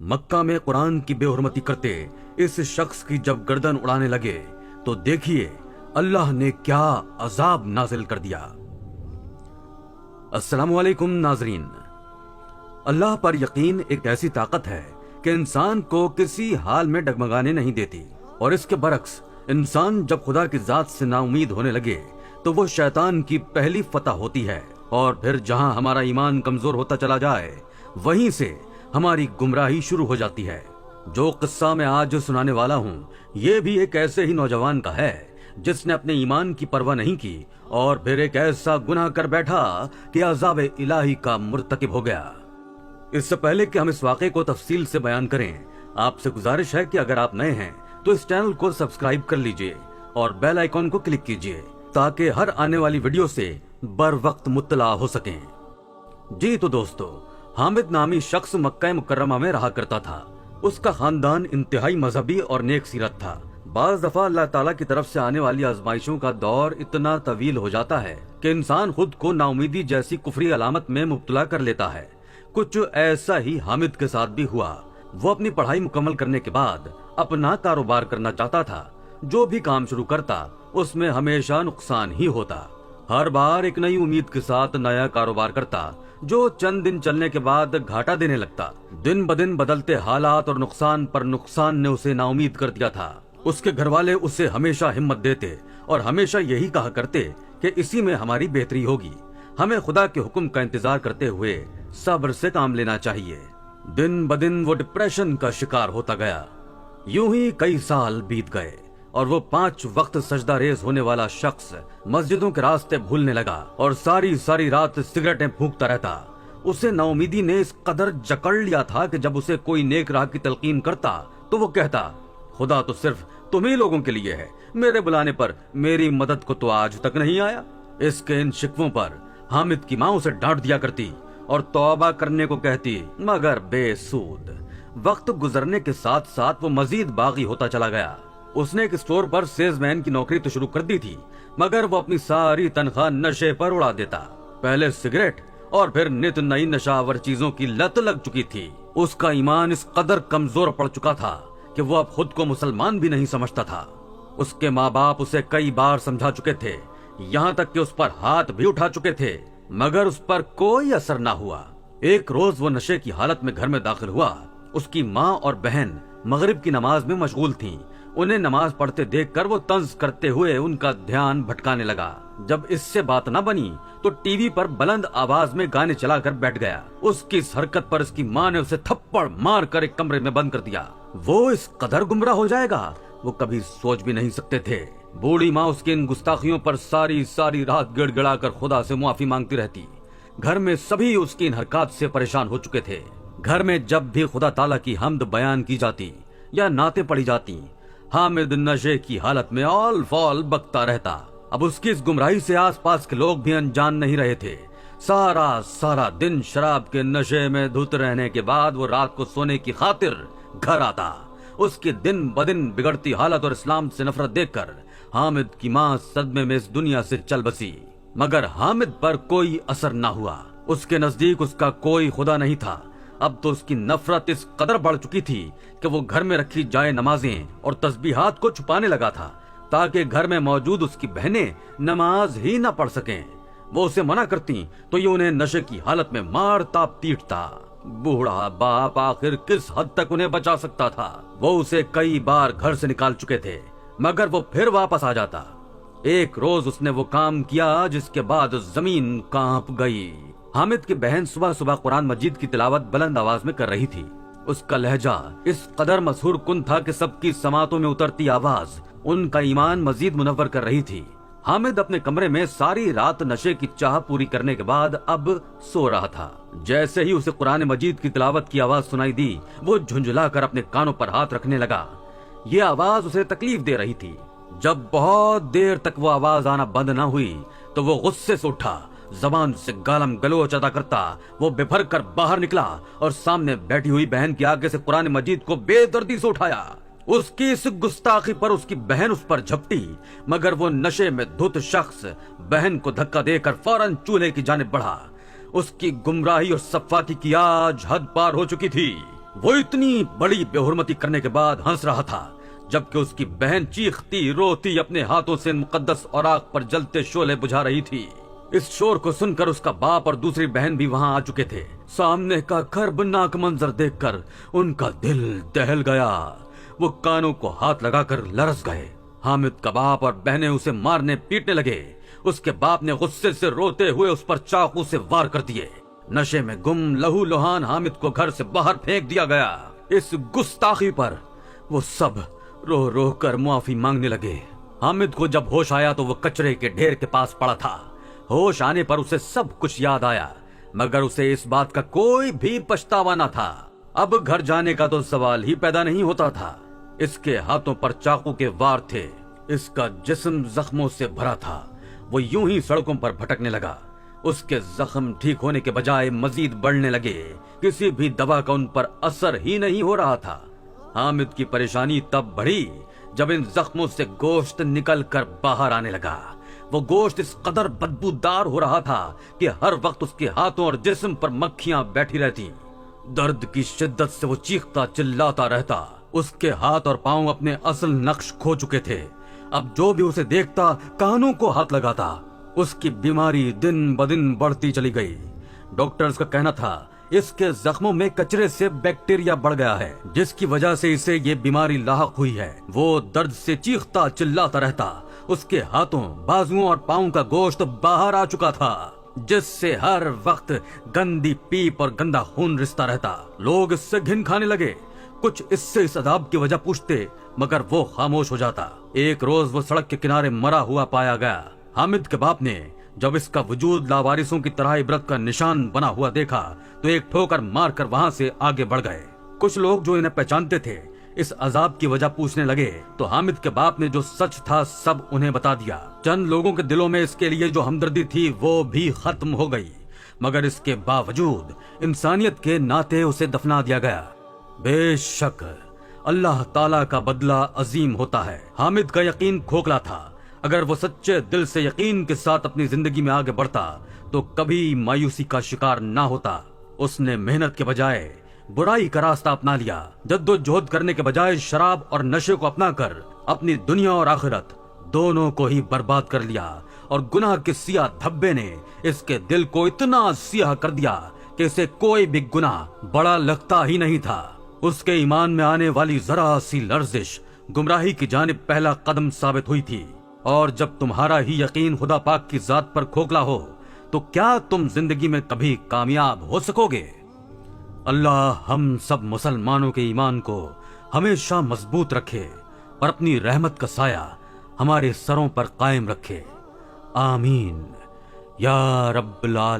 मक्का में कुरान की बेहुरमती करते इस शख्स की जब गर्दन उड़ाने लगे तो देखिए अल्लाह ने क्या अजाब नाजिल कर दिया। अस्सलामु अलैकुम नाजरीन। अल्लाह पर यकीन एक ऐसी ताकत है कि इंसान को किसी हाल में डगमगाने नहीं देती, और इसके बरक्स इंसान जब खुदा की जात से नाउमीद होने लगे तो वो शैतान की पहली फतह होती है, और फिर जहां हमारा ईमान कमजोर होता चला जाए वहीं से हमारी गुमराही शुरू हो जाती है। जो किस्सा मैं आज सुनाने वाला हूँ ये भी एक ऐसे ही नौजवान का है जिसने अपने ईमान की परवाह नहीं की और फिर एक ऐसा गुनाह कर बैठा कि अज़ाब इलाही का मुर्तकिब हो गया। इससे पहले कि हम इस वाक़े को तफसील से बयान करें, आपसे गुजारिश है कि अगर आप नए हैं तो इस चैनल को सब्सक्राइब कर लीजिए और बेल आइकॉन को क्लिक कीजिए ताकि हर आने वाली वीडियो से बर वक्त मुत्तला हो सकें। जी तो दोस्तों, हामिद नामी शख्स मक्का मुकर्रमा में रहा करता था। उसका खानदान इंतहाई मजहबी और नेक सीरत था। बाज दफा अल्लाह ताला की तरफ से आने वाली आजमाइशों का दौर इतना तवील हो जाता है कि इंसान खुद को नाउमीदी जैसी कुफरी अलामत में मुब्तला कर लेता है। कुछ ऐसा ही हामिद के साथ भी हुआ। वो अपनी पढ़ाई मुकम्मल करने के बाद अपना कारोबार करना चाहता था। जो भी काम शुरू करता उसमें हमेशा नुकसान ही होता। हर बार एक नई उम्मीद के साथ नया कारोबार करता जो चंद दिन चलने के बाद घाटा देने लगता। दिन ब दिन बदलते हालात और नुकसान पर नुकसान ने उसे नाउमीद कर दिया था। उसके घर वाले उसे हमेशा हिम्मत देते और हमेशा यही कहा करते कि इसी में हमारी बेहतरी होगी। हमें खुदा के हुक्म का इंतजार करते हुए सब्र से काम लेना चाहिए। दिन ब दिन वो डिप्रेशन का शिकार होता गया। यूं ही कई साल बीत गए और वो 5 वक्त सजदा रेज होने वाला शख्स मस्जिदों के रास्ते भूलने लगा और सारी सारी रात सिगरेटें फूंकता रहता। उसे नाउमीदी ने इस कदर जकड़ लिया था कि जब उसे कोई नेक राह की तलकीन करता तो वो कहता, खुदा तो सिर्फ तुम्ही लोगों के लिए है, मेरे बुलाने पर मेरी मदद को तो आज तक नहीं आया। इसके इन शिकवों पर हामिद की माँ उसे डांट दिया करती और तौबा करने को कहती, मगर बेसूद। वक्त गुजरने के साथ साथ वो मजीद बागी होता चला गया। उसने एक स्टोर पर सेल्समैन की नौकरी तो शुरू कर दी थी, मगर वो अपनी सारी तनख्वाह नशे पर उड़ा देता। पहले सिगरेट और फिर नित नई नशावर चीजों की लत लग चुकी थी। उसका ईमान इस कदर कमजोर पड़ चुका था कि वो अब खुद को मुसलमान भी नहीं समझता था। उसके माँ बाप उसे कई बार समझा चुके थे, यहाँ तक कि उस पर हाथ भी उठा चुके थे, मगर उस पर कोई असर ना हुआ। एक रोज वो नशे की हालत में घर में दाखिल हुआ। उसकी माँ और बहन मगरिब की नमाज में मशगूल थीं। उन्हें नमाज पढ़ते देखकर वो तंज करते हुए उनका ध्यान भटकाने लगा। जब इससे बात न बनी तो टीवी पर बुलंद आवाज में गाने चलाकर बैठ गया। उसकी इस हरकत पर उसकी माँ ने उसे थप्पड़ मार कर एक कमरे में बंद कर दिया। वो इस कदर गुमराह हो जाएगा वो कभी सोच भी नहीं सकते थे। बूढ़ी माँ उसकी इन गुस्ताखियों पर सारी सारी रात गिड़गिड़ा कर खुदा से मुआफी मांगती रहती। घर में सभी उसकी इन हरकत से परेशान हो चुके थे। घर में जब भी खुदा ताला की हम्द बयान की जाती या नाते पढ़ी जाती, हामिद नशे की हालत में ऑल फॉल बकता रहता। अब उसकी इस गुमराही से आसपास के लोग भी अनजान नहीं रहे थे। सारा सारा दिन शराब के नशे में धुत रहने के बाद वो रात को सोने की खातिर घर आता। उसकी दिन ब दिन बिगड़ती हालत और इस्लाम से नफरत देखकर हामिद की माँ सदमे में इस दुनिया से चल बसी, मगर हामिद पर कोई असर न हुआ। उसके नजदीक उसका कोई खुदा नहीं था। अब तो उसकी नफरत इस कदर बढ़ चुकी थी कि वो घर में रखी जाए नमाजें और तस्बीहात को छुपाने लगा था ताकि घर में मौजूद उसकी बहनें नमाज ही न पढ़ सकें। वो उसे मना करती तो ये उन्हें नशे की हालत में मारता पीटता। बूढ़ा बाप आखिर किस हद तक उन्हें बचा सकता था। वो उसे कई बार घर से निकाल चुके थे, मगर वो फिर वापस आ जाता। एक रोज उसने वो काम किया जिसके बाद जमीन कांप गई। हामिद की बहन सुबह सुबह कुरान मजीद की तिलावत बुलंद आवाज में कर रही थी। उसका लहजा इस कदर मशहूर कुन था कि सबकी समातों में उतरती आवाज उनका ईमान मजीद मुनव्वर कर रही थी। हामिद अपने कमरे में सारी रात नशे की चाह पूरी करने के बाद अब सो रहा था। जैसे ही उसे कुरान मजीद की तिलावत की आवाज सुनाई दी, वो झुंझला कर अपने कानों पर हाथ रखने लगा। ये आवाज उसे तकलीफ दे रही थी। जब बहुत देर तक वो आवाज आना बंद न हुई तो वो गुस्से से उठा। जबान से गालम गलोच अदा करता वो बेभर कर बाहर निकला और सामने बैठी हुई बहन के आगे से कुरान मजीद को बेदर्दी से उठाया। उसकी इस गुस्ताखी पर उसकी बहन उस पर झपटी, मगर वो नशे में धुत शख्स बहन को धक्का देकर फौरन चूल्हे की जानिब बढ़ा। उसकी गुमराही और सफाकी की आज हद पार हो चुकी थी। وہ اتنی بڑی بےحرمتی کرنے کے بعد ہنس رہا تھا جبکہ اس کی بہن چیختی روتی اپنے ہاتھوں سے مقدس اوراق پر جلتے شعلے بجھا رہی تھی۔ اس شور کو سن کر اس کا باپ اور دوسری بہن بھی وہاں آ چکے تھے۔ سامنے کا کربناک منظر دیکھ کر ان کا دل دہل گیا۔ وہ کانوں کو ہاتھ لگا کر لرز گئے۔ حامد کا باپ اور بہنیں اسے مارنے پیٹنے لگے۔ اس کے باپ نے غصے سے روتے ہوئے اس پر چاقو سے وار کر دیے۔ نشے میں گم لہو لہان حامد کو گھر سے باہر پھینک دیا گیا۔ اس گستاخی پر وہ سب رو رو کر معافی مانگنے لگے۔ حامد کو جب ہوش آیا تو وہ کچرے کے ڈھیر کے پاس پڑا تھا۔ ہوش آنے پر اسے سب کچھ یاد آیا مگر اسے اس بات کا کوئی بھی پچھتاوا نہ تھا۔ اب گھر جانے کا تو سوال ہی پیدا نہیں ہوتا تھا۔ اس کے ہاتھوں پر چاقو کے وار تھے۔ اس کا جسم زخموں سے بھرا تھا۔ وہ یوں ہی سڑکوں پر بھٹکنے لگا۔ اس کے زخم ٹھیک ہونے کے بجائے مزید بڑھنے لگے۔ کسی بھی دوا کا ان پر اثر ہی نہیں ہو رہا تھا۔ حامد کی پریشانی تب بڑھی جب ان زخموں سے گوشت نکل کر باہر آنے لگا۔ وہ گوشت اس قدر بدبودار ہو رہا تھا کہ ہر وقت اس کے ہاتھوں اور جسم پر مکھیاں بیٹھی رہتی۔ درد کی شدت سے وہ چیختا چلاتا رہتا۔ اس کے ہاتھ اور پاؤں اپنے اصل نقش کھو چکے تھے۔ اب جو بھی اسے دیکھتا کانوں کو ہاتھ لگاتا۔ اس کی بیماری دن بدن بڑھتی چلی گئی۔ ڈاکٹرز کا کہنا تھا اس کے زخموں میں کچرے سے بیکٹیریا بڑھ گیا ہے جس کی وجہ سے اسے یہ بیماری لاحق ہوئی ہے۔ وہ درد سے چیختا چلاتا رہتا۔ اس کے ہاتھوں، بازوؤں اور پاؤں کا گوشت باہر آ چکا تھا جس سے ہر وقت گندی پیپ اور گندا خون رستا رہتا۔ لوگ اس سے گھن کھانے لگے۔ کچھ اس سے اس عذاب کی وجہ پوچھتے مگر وہ خاموش ہو جاتا۔ ایک روز وہ سڑک کے کنارے مرا ہوا پایا گیا۔ حامد کے باپ نے جب اس کا وجود لاوارثوں کی طرح عبرت کا نشان بنا ہوا دیکھا تو ایک ٹھوکر مار کر وہاں سے آگے بڑھ گئے۔ کچھ لوگ جو انہیں پہچانتے تھے اس عذاب کی وجہ پوچھنے لگے تو حامد کے باپ نے جو سچ تھا سب انہیں بتا دیا۔ چند لوگوں کے دلوں میں اس کے لیے جو ہمدردی تھی وہ بھی ختم ہو گئی مگر اس کے باوجود انسانیت کے ناطے اسے دفنا دیا گیا۔ بے شک اللہ تعالیٰ کا بدلہ عظیم ہوتا ہے۔ حامد کا یقین کھوکھلا تھا۔ اگر وہ سچے دل سے یقین کے ساتھ اپنی زندگی میں آگے بڑھتا تو کبھی مایوسی کا شکار نہ ہوتا۔ اس نے محنت کے بجائے برائی کا راستہ اپنا لیا۔ جد و جہد کرنے کے بجائے شراب اور نشے کو اپنا کر اپنی دنیا اور آخرت دونوں کو ہی برباد کر لیا، اور گناہ کے سیاہ دھبے نے اس کے دل کو اتنا سیاہ کر دیا کہ اسے کوئی بھی گناہ بڑا لگتا ہی نہیں تھا۔ اس کے ایمان میں آنے والی ذرا سی لرزش گمراہی کی جانب پہلا قدم ثابت ہوئی تھی۔ اور جب تمہارا ہی یقین خدا پاک کی ذات پر کھوکھلا ہو تو کیا تم زندگی میں کبھی کامیاب ہو سکو گے؟ اللہ ہم سب مسلمانوں کے ایمان کو ہمیشہ مضبوط رکھے اور اپنی رحمت کا سایہ ہمارے سروں پر قائم رکھے۔ آمین یا رب العالمین۔